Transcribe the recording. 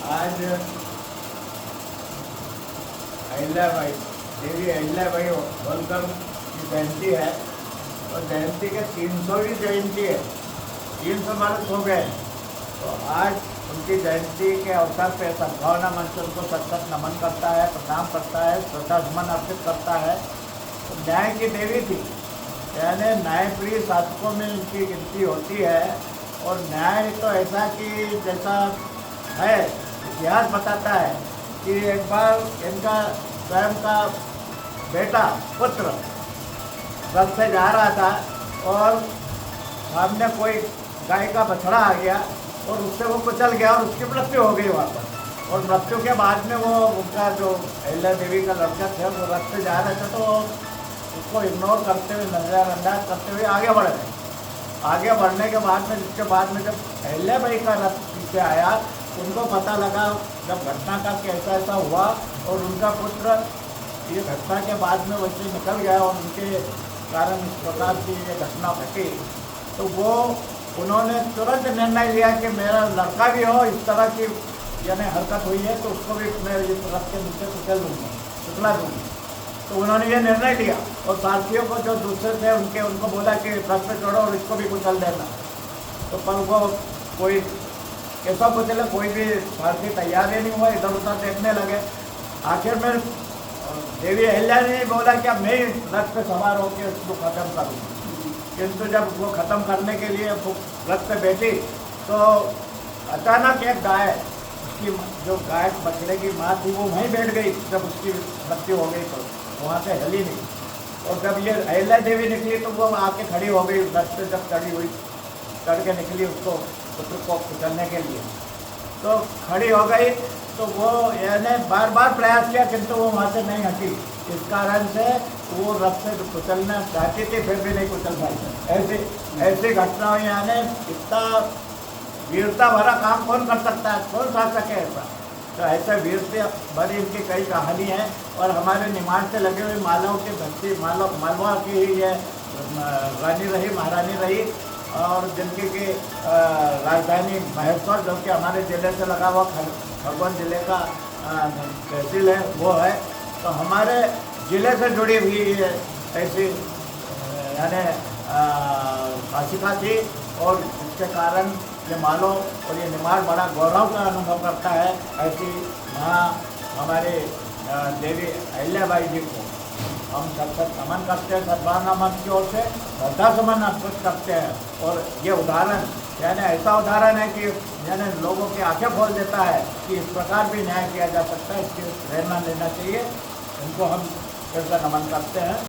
आज अहिल्याबाई देवी अहिल्याबाई होलकर की जयंती है और जयंती के 300वीं जयंती है। 300 वर्ष हो गए, तो आज उनकी जयंती के अवसर पे सद्भावना मंच उनको सतत नमन करता है, प्रणाम करता है, श्रद्धासुमन अर्पित करता है। तो न्याय की देवी थी, यानी न्यायप्रिय शासकों में इनकी गिनती होती है। और न्याय तो ऐसा कि जैसा है, इतिहास बताता है कि एक बार इनका स्वयं का बेटा पुत्र रथ से जा रहा था और सामने कोई गाय का बछड़ा आ गया और उससे वो कुचल गया और उसकी मृत्यु हो गई वहाँ पर। और मृत्यु के बाद में वो उनका जो अहिल्या देवी का लड़का थे वो रथ से जा रहे थे, तो उसको इग्नोर करते हुए, नजरअंदाज करते हुए आगे बढ़ गए। आगे बढ़ने के बाद में, जिसके बाद में जब अहिल्याबाई का रथ पीछे आया, उनको पता लगा जब घटना का कि ऐसा ऐसा हुआ और उनका पुत्र ये घटना के बाद में वैसे निकल गया और उनके कारण इस प्रकार की ये घटना घटी। तो वो उन्होंने तुरंत निर्णय लिया कि मेरा लड़का भी हो इस तरह की यानी हरकत हुई है तो उसको भी मैं इस रथ के नीचे कुचल दूँगा, कुचला दूँगी। तो उन्होंने ये निर्णय लिया और सारथियों को जो दूसरे थे उनको बोला कि रथ पे चढ़ो और इसको भी कुचल देना। तो पर वो कोई कैसा कुचले, कोई भी सारथी तैयार ही नहीं हुआ, इधर उधर देखने लगे। आखिर में देवी अहिल्या ने बोला कि अब मैं रथ पे सवार होकर उसको खत्म करूँगी। किंतु जब वो ख़त्म करने के लिए वो रथ पे बैठी तो अचानक एक गाय, उसकी जो गाय बछड़े की माँ थी वो वहीं बैठ गई। जब उसकी मृत्यु हो गई तो वहाँ से हिली नहीं। और जब ये अहिल्या देवी निकली तो वो आके खड़ी हो गई रथ पे। जब चढ़ी हुई, चढ़ के निकली उसको पुत्र को कुचलने के लिए, तो खड़ी हो गई। तो वो यानी बार बार प्रयास किया किंतु वो वहाँ से नहीं हटी। इस कारण से वो रथ से कुचलना चाहती थी, फिर भी नहीं कुचल पाई। ऐसी घटनाओं, यानी इतना वीरता भरा काम कौन कर सकता है, कौन कर सके ऐसा। तो ऐसे वीरता भरी इनकी कई कहानी है। और हमारे निमाड़ से लगे हुए मालवों की धरती, मालवा की ही ये रानी रही, महारानी रही, और जिनकी की राजधानी महेश्वर, जो कि हमारे ज़िले से लगा हुआ खरगोन जिले का तहसील है, वो है। तो हमारे ज़िले से जुड़ी हुई ऐसी यानी शासिका थी और इसके कारण ये मालो और ये निमाड़ बड़ा गौरव का अनुभव करता है। ऐसी माँ हमारे देवी अहिल्याबाई जी को हम सतत नमन करते हैं, सद्भावना मंच की ओर से श्रद्धासुमन अर्पित करते हैं। और ये उदाहरण यानी ऐसा उदाहरण है कि यानी लोगों की आंखें खोल देता है कि इस प्रकार भी न्याय किया जा सकता है। इसकी प्रेरणा लेना चाहिए। इनको हम फिर से नमन करते हैं।